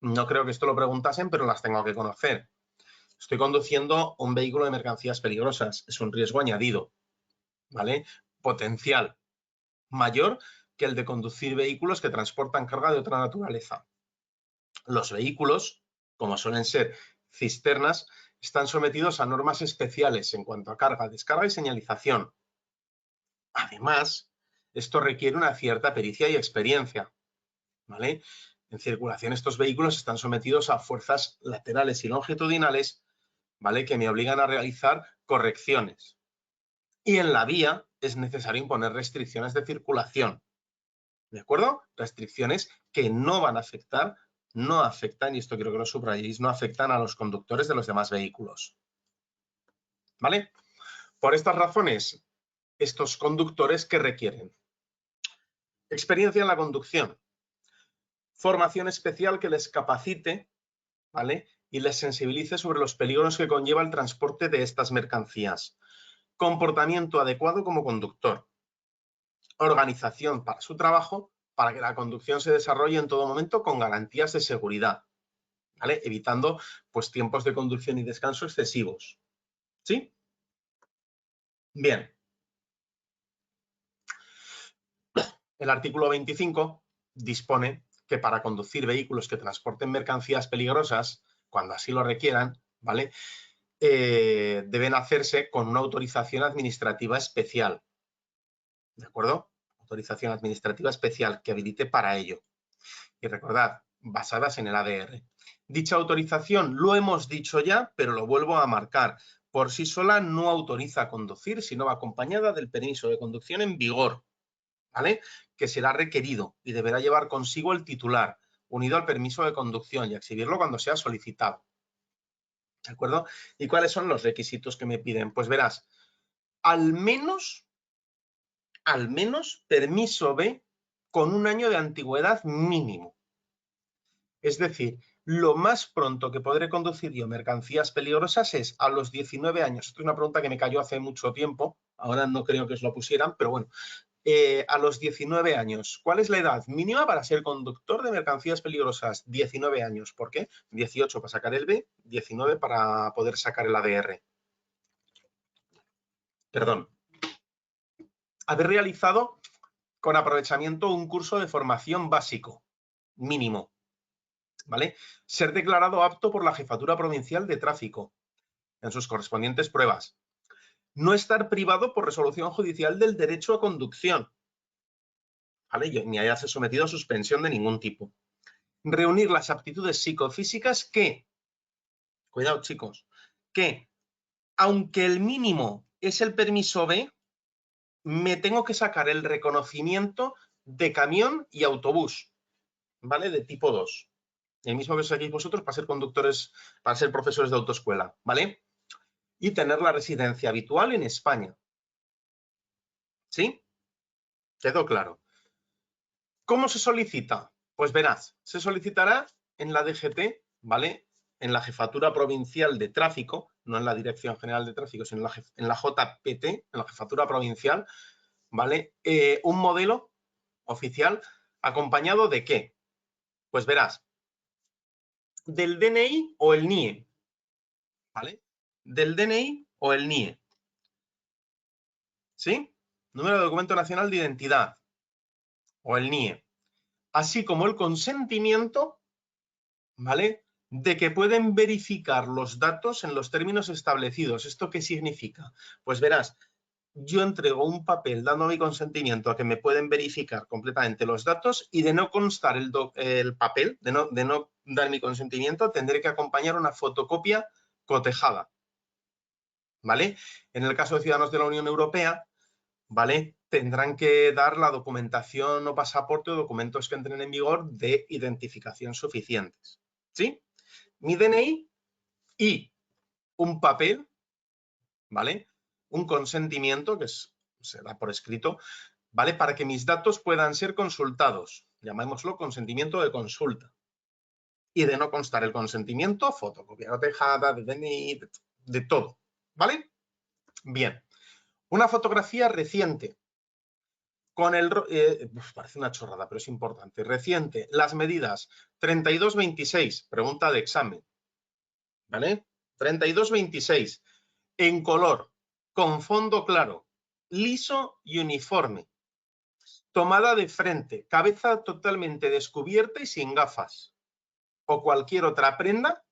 Speaker 1: No creo que esto lo preguntasen, pero las tengo que conocer. Estoy conduciendo un vehículo de mercancías peligrosas. Es un riesgo añadido, ¿vale? Potencial mayor que el de conducir vehículos que transportan carga de otra naturaleza. Los vehículos, como suelen ser cisternas, están sometidos a normas especiales en cuanto a carga, descarga y señalización. Además, esto requiere una cierta pericia y experiencia, ¿vale? En circulación estos vehículos están sometidos a fuerzas laterales y longitudinales, ¿vale?, que me obligan a realizar correcciones. Y en la vía es necesario imponer restricciones de circulación, ¿de acuerdo? Restricciones que no van a afectar, no afectan, y esto quiero que lo subrayéis, no afectan a los conductores de los demás vehículos, ¿vale? Por estas razones, estos conductores, ¿qué requieren? Experiencia en la conducción, formación especial que les capacite, ¿vale?, y les sensibilice sobre los peligros que conlleva el transporte de estas mercancías. Comportamiento adecuado como conductor. Organización para su trabajo, para que la conducción se desarrolle en todo momento con garantías de seguridad, ¿vale?, evitando pues tiempos de conducción y descanso excesivos. ¿Sí? Bien. El artículo 25 dispone que para conducir vehículos que transporten mercancías peligrosas, cuando así lo requieran, ¿vale?, deben hacerse con una autorización administrativa especial. ¿De acuerdo? Autorización administrativa especial que habilite para ello. Y recordad, basadas en el ADR. Dicha autorización, lo hemos dicho ya, pero lo vuelvo a marcar. Por sí sola no autoriza a conducir, sino va acompañada del permiso de conducción en vigor, ¿vale?, que será requerido y deberá llevar consigo el titular, unido al permiso de conducción, y exhibirlo cuando sea solicitado. ¿De acuerdo? ¿Y cuáles son los requisitos que me piden? Pues verás, al menos permiso B con un año de antigüedad mínimo. Es decir, lo más pronto que podré conducir yo mercancías peligrosas es a los 19 años. Esto es una pregunta que me cayó hace mucho tiempo, ahora no creo que os lo pusieran, pero bueno. A los 19 años, ¿cuál es la edad mínima para ser conductor de mercancías peligrosas? 19 años. ¿Por qué? 18 para sacar el B, 19 para poder sacar el ADR. Perdón. Haber realizado con aprovechamiento un curso de formación básico, mínimo. ¿Vale? Ser declarado apto por la Jefatura Provincial de Tráfico en sus correspondientes pruebas. No estar privado por resolución judicial del derecho a conducción, ¿vale? Ni hayase sometido a suspensión de ningún tipo. Reunir las aptitudes psicofísicas que, cuidado chicos, que aunque el mínimo es el permiso B, me tengo que sacar el reconocimiento de camión y autobús, ¿vale? De tipo 2. El mismo que os saquéis vosotros para ser conductores, para ser profesores de autoescuela, ¿vale? Y tener la residencia habitual en España. ¿Sí? ¿Quedó claro? ¿Cómo se solicita? Pues verás, se solicitará en la DGT, ¿vale? En la Jefatura Provincial de Tráfico, no en la Dirección General de Tráfico, sino en la JPT, en la Jefatura Provincial, ¿vale? Un modelo oficial acompañado de ¿qué? Pues verás, del DNI o el NIE, ¿vale? Del DNI o el NIE, ¿sí? Número de Documento Nacional de Identidad o el NIE, así como el consentimiento, ¿vale? De que pueden verificar los datos en los términos establecidos. ¿Esto qué significa? Pues verás, yo entrego un papel dando mi consentimiento a que me pueden verificar completamente los datos y de no constar el papel, de no dar mi consentimiento, tendré que acompañar una fotocopia cotejada, ¿vale? En el caso de ciudadanos de la Unión Europea, ¿vale? Tendrán que dar la documentación o pasaporte o documentos que entren en vigor de identificación suficientes, ¿sí? Mi DNI y un papel, ¿vale? Un consentimiento que se da por escrito, ¿vale? Para que mis datos puedan ser consultados. Llamémoslo consentimiento de consulta. Y de no constar el consentimiento, fotocopia cotejada, de DNI, de todo, ¿vale? Bien. Una fotografía reciente. Con el, parece una chorrada, pero es importante. Reciente, las medidas 32-26, pregunta de examen, ¿vale? 32-26, en color, con fondo claro, liso y uniforme. Tomada de frente, cabeza totalmente descubierta y sin gafas. O cualquier otra prenda,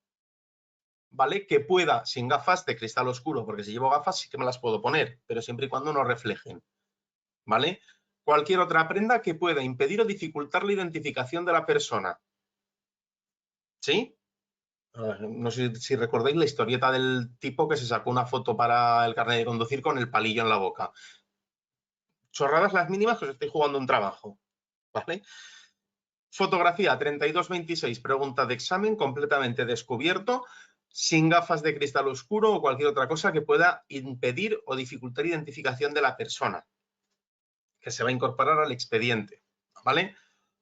Speaker 1: ¿vale? Que pueda, sin gafas de cristal oscuro, porque si llevo gafas sí que me las puedo poner, pero siempre y cuando no reflejen, ¿vale? Cualquier otra prenda que pueda impedir o dificultar la identificación de la persona. ¿Sí? No sé si recordáis la historieta del tipo que se sacó una foto para el carnet de conducir con el palillo en la boca. Chorradas las mínimas que os estoy jugando un trabajo, ¿vale? Fotografía 32-26, pregunta de examen, completamente descubierto, sin gafas de cristal oscuro o cualquier otra cosa que pueda impedir o dificultar identificación de la persona, que se va a incorporar al expediente, ¿vale?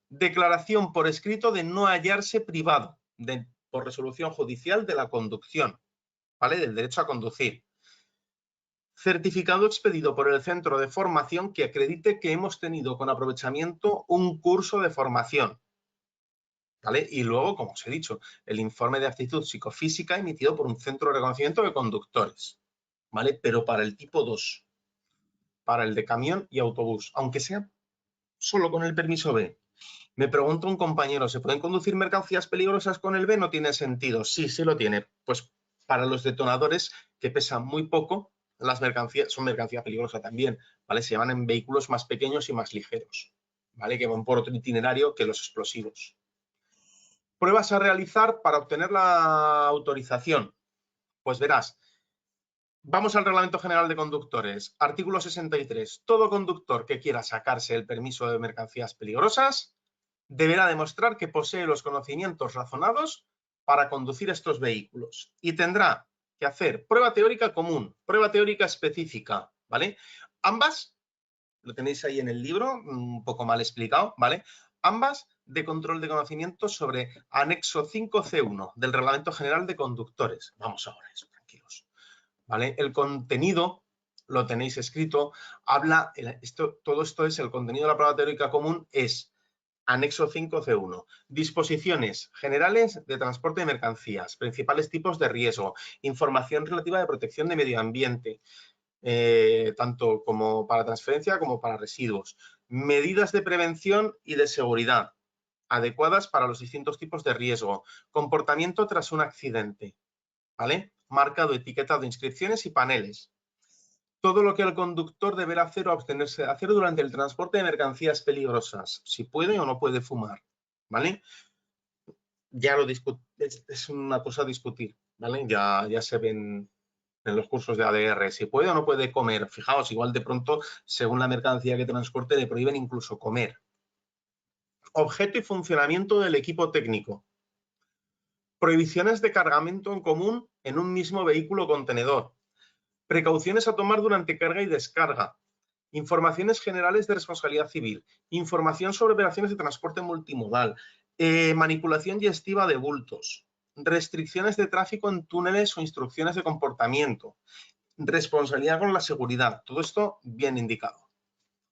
Speaker 1: Declaración por escrito de no hallarse privado por resolución judicial de la conducción, ¿vale? Del derecho a conducir. Certificado expedido por el centro de formación que acredite que hemos tenido con aprovechamiento un curso de formación, ¿vale? Y luego, como os he dicho, el informe de aptitud psicofísica emitido por un centro de reconocimiento de conductores, ¿vale? Pero para el tipo 2, para el de camión y autobús, aunque sea solo con el permiso B. Me pregunta un compañero, ¿se pueden conducir mercancías peligrosas con el B? No tiene sentido. Sí, sí lo tiene. Pues para los detonadores que pesan muy poco, las mercancías son mercancía peligrosa también, ¿vale? Se llevan en vehículos más pequeños y más ligeros, ¿vale? Que van por otro itinerario que los explosivos. Pruebas a realizar para obtener la autorización. Pues verás, vamos al Reglamento General de Conductores. Artículo 63. Todo conductor que quiera sacarse el permiso de mercancías peligrosas deberá demostrar que posee los conocimientos razonados para conducir estos vehículos y tendrá que hacer prueba teórica común, prueba teórica específica, ¿vale? Ambas, lo tenéis ahí en el libro, un poco mal explicado, ¿vale? Ambas de control de conocimientos sobre anexo 5C1 del Reglamento General de Conductores. Vamos ahora a eso, tranquilos. ¿Vale? El contenido lo tenéis escrito, todo esto es el contenido de la prueba teórica común, es anexo 5C1, disposiciones generales de transporte de mercancías, principales tipos de riesgo, información relativa de protección de medio ambiente, tanto como para transferencia como para residuos, medidas de prevención y de seguridad adecuadas para los distintos tipos de riesgo, comportamiento tras un accidente, ¿vale? Marcado, etiquetado, inscripciones y paneles. Todo lo que el conductor deberá hacer o abstenerse de hacer durante el transporte de mercancías peligrosas, si puede o no puede fumar, ¿vale? Ya es una cosa a discutir, ¿vale? Ya se ven en los cursos de ADR, si puede o no puede comer. Fijaos, igual de pronto, según la mercancía que transporte, le prohíben incluso comer. Objeto y funcionamiento del equipo técnico. Prohibiciones de cargamento en común en un mismo vehículo contenedor. Precauciones a tomar durante carga y descarga. Informaciones generales de responsabilidad civil. Información sobre operaciones de transporte multimodal. Manipulación y estiva de bultos. Restricciones de tráfico en túneles o instrucciones de comportamiento. Responsabilidad con la seguridad. Todo esto bien indicado.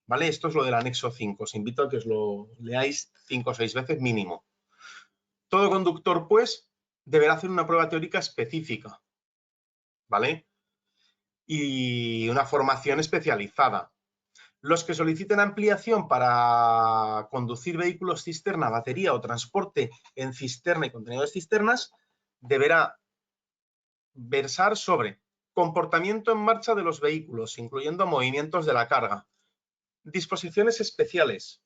Speaker 1: ¿Vale? Esto es lo del anexo 5. Os invito a que os lo leáis 5 o 6 veces mínimo. Todo conductor, pues, deberá hacer una prueba teórica específica. ¿Vale? Y una formación especializada. Los que soliciten ampliación para conducir vehículos cisterna, batería o transporte en cisterna y contenedores cisternas, deberá versar sobre comportamiento en marcha de los vehículos, incluyendo movimientos de la carga, disposiciones especiales,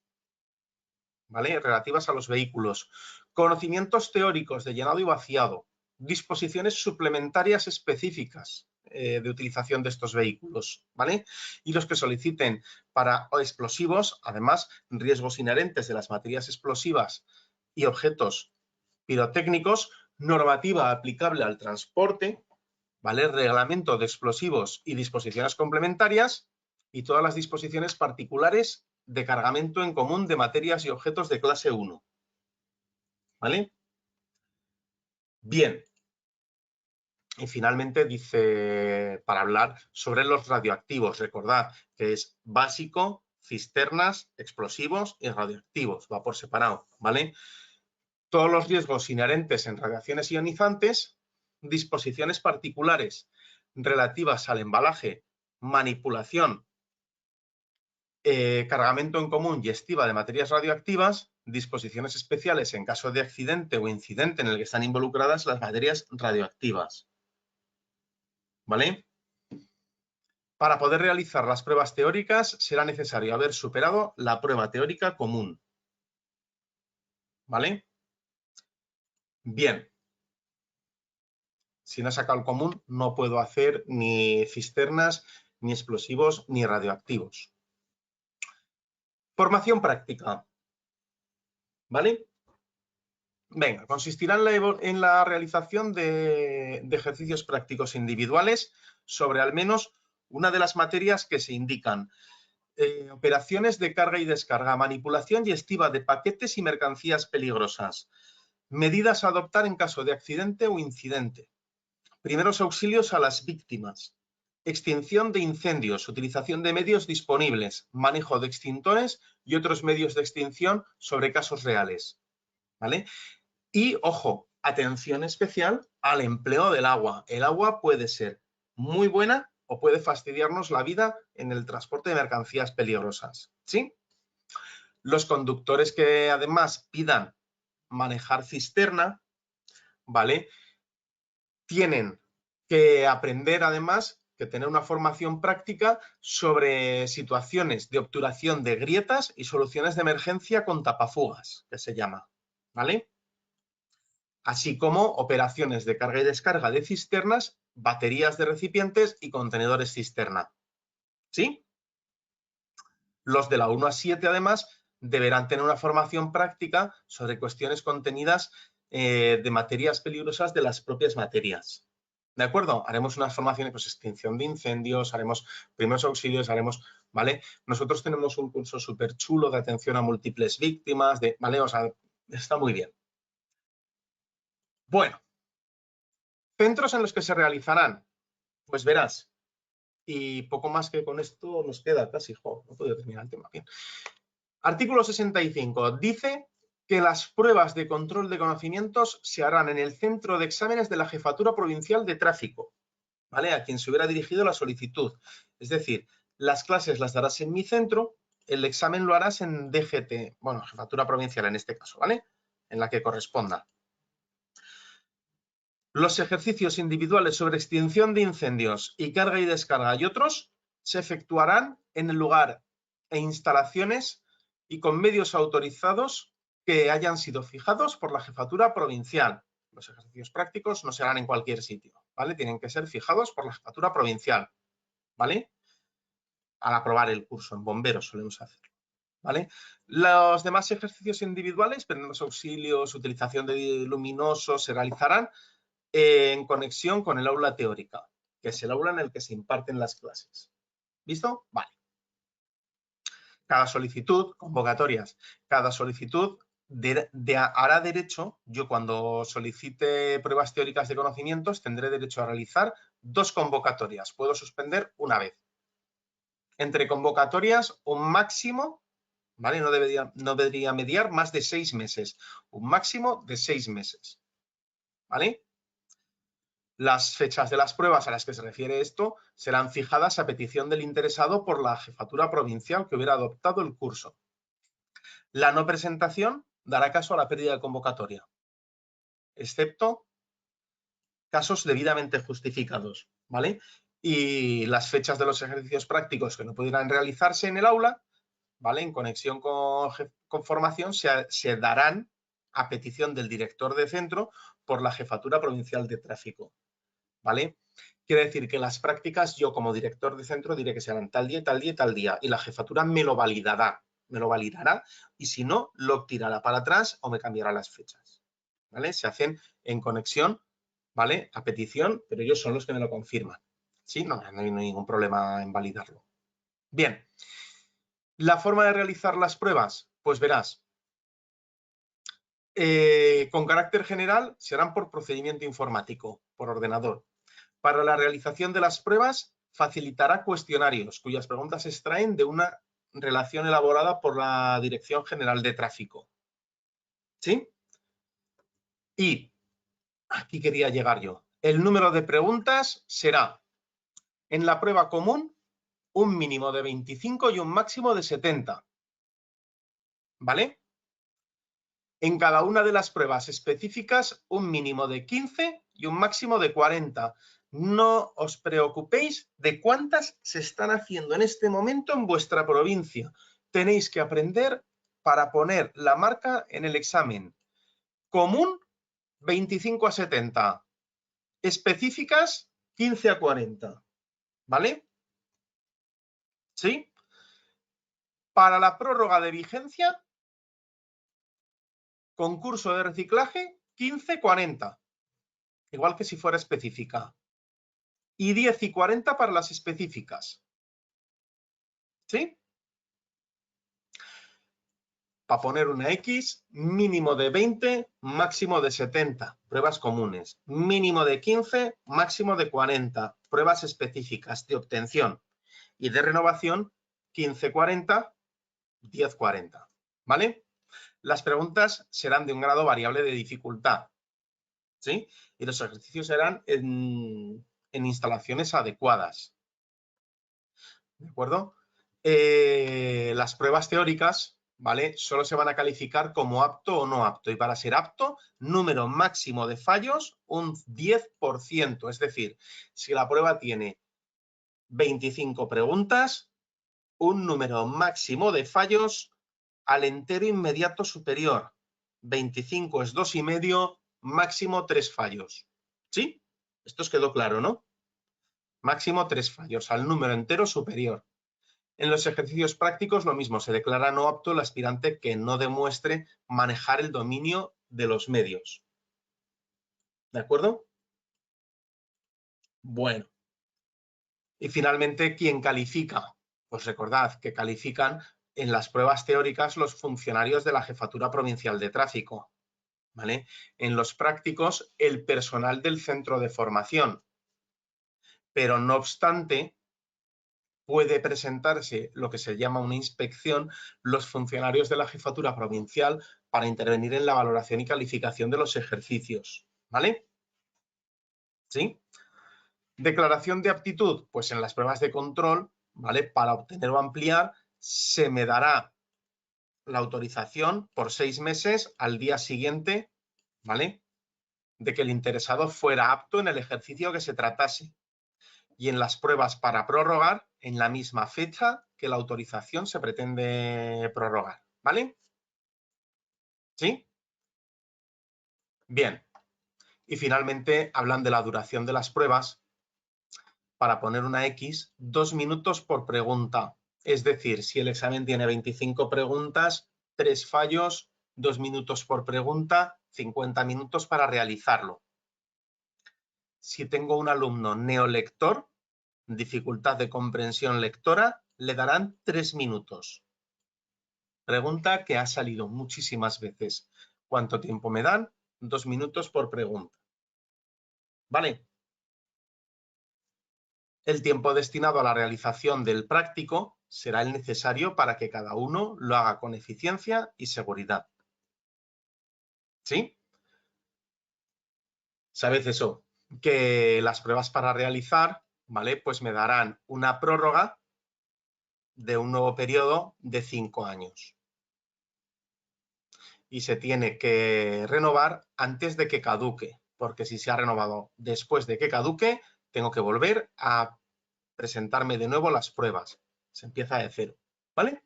Speaker 1: ¿vale?, relativas a los vehículos, conocimientos teóricos de llenado y vaciado, disposiciones suplementarias específicas de utilización de estos vehículos, ¿vale? Y los que soliciten para explosivos, además, riesgos inherentes de las materias explosivas y objetos pirotécnicos, normativa aplicable al transporte, ¿vale?, reglamento de explosivos y disposiciones complementarias y todas las disposiciones particulares de cargamento en común de materias y objetos de clase 1, ¿vale? Bien. Y finalmente dice, para hablar sobre los radioactivos, recordad que es básico, cisternas, explosivos y radioactivos, va por separado, ¿vale? Todos los riesgos inherentes en radiaciones ionizantes, disposiciones particulares relativas al embalaje, manipulación, cargamento en común y estiva de materias radioactivas, disposiciones especiales en caso de accidente o incidente en el que están involucradas las materias radioactivas. ¿Vale? Para poder realizar las pruebas teóricas será necesario haber superado la prueba teórica común. ¿Vale? Bien. Si no he sacado el común, no puedo hacer ni cisternas, ni explosivos, ni radioactivos. Formación práctica. ¿Vale? Venga, consistirá en la realización de ejercicios prácticos individuales sobre al menos una de las materias que se indican. Operaciones de carga y descarga, manipulación y estiva de paquetes y mercancías peligrosas. Medidas a adoptar en caso de accidente o incidente. Primeros auxilios a las víctimas. Extinción de incendios, utilización de medios disponibles, manejo de extintores y otros medios de extinción sobre casos reales. ¿Vale? Y, ojo, atención especial al empleo del agua. El agua puede ser muy buena o puede fastidiarnos la vida en el transporte de mercancías peligrosas. ¿Sí? Los conductores que además pidan manejar cisterna, ¿vale?, tienen que aprender además, que tener una formación práctica sobre situaciones de obturación de grietas y soluciones de emergencia con tapafugas, que se llama, ¿vale? Así como operaciones de carga y descarga de cisternas, baterías de recipientes y contenedores cisterna. ¿Sí? Los de la 1 a 7, además, deberán tener una formación práctica sobre cuestiones contenidas de materias peligrosas de las propias materias. ¿De acuerdo? Haremos unas formaciones, pues extinción de incendios, haremos primeros auxilios, haremos ¿vale? Nosotros tenemos un curso súper chulo de atención a múltiples víctimas, ¿vale? O sea, está muy bien. Bueno, centros en los que se realizarán, pues verás, y poco más que con esto nos queda casi, no puedo terminar el tema bien. Artículo 65 dice que las pruebas de control de conocimientos se harán en el centro de exámenes de la Jefatura Provincial de Tráfico, ¿vale? A quien se hubiera dirigido la solicitud. Es decir, las clases las darás en mi centro, el examen lo harás en DGT, bueno, Jefatura Provincial en este caso, ¿vale? En la que corresponda. Los ejercicios individuales sobre extinción de incendios y carga y descarga y otros se efectuarán en el lugar e instalaciones y con medios autorizados que hayan sido fijados por la Jefatura Provincial. Los ejercicios prácticos no se harán en cualquier sitio, ¿vale? Tienen que ser fijados por la Jefatura Provincial, ¿vale? Al aprobar el curso en bomberos solemos hacerlo, ¿vale? Los demás ejercicios individuales, primeros auxilios, utilización de luminosos, se realizarán en conexión con el aula teórica, que es el aula en el que se imparten las clases. ¿Visto? Vale. Cada solicitud, convocatorias, cada solicitud hará derecho, yo cuando solicite pruebas teóricas de conocimientos tendré derecho a realizar 2 convocatorias. Puedo suspender una vez. Entre convocatorias, un máximo, ¿vale? No debería mediar más de 6 meses. Un máximo de 6 meses. ¿Vale? Las fechas de las pruebas a las que se refiere esto serán fijadas a petición del interesado por la Jefatura Provincial que hubiera adoptado el curso. La no presentación dará caso a la pérdida de convocatoria, excepto casos debidamente justificados, ¿vale? Y las fechas de los ejercicios prácticos que no pudieran realizarse en el aula, ¿vale? En conexión con formación se darán a petición del director de centro por la Jefatura Provincial de Tráfico, ¿vale? Quiere decir que las prácticas yo como director de centro diré que se harán tal día, tal día, tal día y la jefatura me lo validará y si no, lo tirará para atrás o me cambiará las fechas, ¿vale? Se hacen en conexión, ¿vale? A petición, pero ellos son los que me lo confirman, ¿sí? No hay ningún problema en validarlo. Bien, ¿la forma de realizar las pruebas? Pues verás, con carácter general serán por procedimiento informático, por ordenador. Para la realización de las pruebas, facilitará cuestionarios cuyas preguntas se extraen de una relación elaborada por la Dirección General de Tráfico. ¿Sí? Y aquí quería llegar yo. El número de preguntas será, en la prueba común, un mínimo de 25 y un máximo de 70. ¿Vale? En cada una de las pruebas específicas, un mínimo de 15 y un máximo de 40. No os preocupéis de cuántas se están haciendo en este momento en vuestra provincia. Tenéis que aprender para poner la marca en el examen. Común, 25 a 70. Específicas, 15 a 40. ¿Vale? ¿Sí? Para la prórroga de vigencia, concurso de reciclaje, 15-40. Igual que si fuera específica. Y 10 y 40 para las específicas. ¿Sí? Para poner una X, mínimo de 20, máximo de 70. Pruebas comunes. Mínimo de 15, máximo de 40. Pruebas específicas de obtención. Y de renovación, 15-40, 10-40. ¿Vale? Las preguntas serán de un grado variable de dificultad. ¿Sí? Y los ejercicios serán en instalaciones adecuadas. ¿De acuerdo? Las pruebas teóricas, ¿vale? Solo se van a calificar como apto o no apto. Y para ser apto, número máximo de fallos, un 10%. Es decir, si la prueba tiene 25 preguntas, un número máximo de fallos al entero inmediato superior. 25 es 2,5, máximo 3 fallos. ¿Sí? Esto os quedó claro, ¿no? Máximo 3 fallos al número entero superior. En los ejercicios prácticos lo mismo, se declara no apto el aspirante que no demuestre manejar el dominio de los medios. ¿De acuerdo? Bueno. Y finalmente, ¿quién califica? Pues recordad que califican en las pruebas teóricas los funcionarios de la Jefatura Provincial de Tráfico, ¿vale? En los prácticos, el personal del centro de formación. Pero no obstante, puede presentarse lo que se llama una inspección los funcionarios de la Jefatura Provincial para intervenir en la valoración y calificación de los ejercicios, ¿vale? ¿Sí? Declaración de aptitud, pues en las pruebas de control, ¿vale? Para obtener o ampliar se me dará la autorización por 6 meses al día siguiente, ¿vale? De que el interesado fuera apto en el ejercicio que se tratase. Y en las pruebas para prorrogar, en la misma fecha que la autorización se pretende prorrogar, ¿vale? ¿Sí? Bien. Y finalmente, hablan de la duración de las pruebas. Para poner una X, 2 minutos por pregunta. Es decir, si el examen tiene 25 preguntas, 3 fallos, 2 minutos por pregunta, 50 minutos para realizarlo. Si tengo un alumno neolector, dificultad de comprensión lectora, le darán 3 minutos. Pregunta que ha salido muchísimas veces. ¿Cuánto tiempo me dan? 2 minutos por pregunta. ¿Vale? El tiempo destinado a la realización del práctico será el necesario para que cada uno lo haga con eficiencia y seguridad. ¿Sí? ¿Sabéis eso? Que las pruebas para realizar, ¿vale? Pues me darán una prórroga de un nuevo periodo de 5 años. Y se tiene que renovar antes de que caduque, porque si se ha renovado después de que caduque, tengo que volver a presentarme de nuevo las pruebas. Se empieza de cero, ¿vale?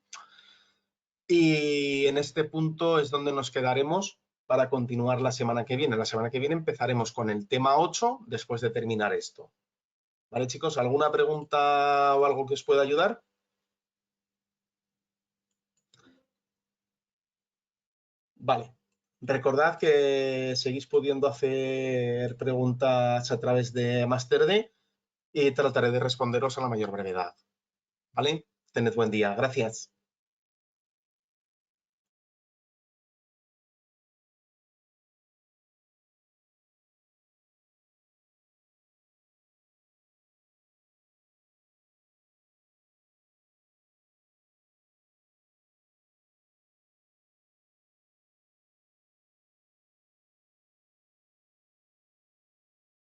Speaker 1: Y en este punto es donde nos quedaremos para continuar la semana que viene. La semana que viene empezaremos con el tema 8 después de terminar esto. ¿Vale, chicos? ¿Alguna pregunta o algo que os pueda ayudar? Vale. Recordad que seguís pudiendo hacer preguntas a través de MasterD y trataré de responderos a la mayor brevedad. ¿Vale? Tened buen día. Gracias.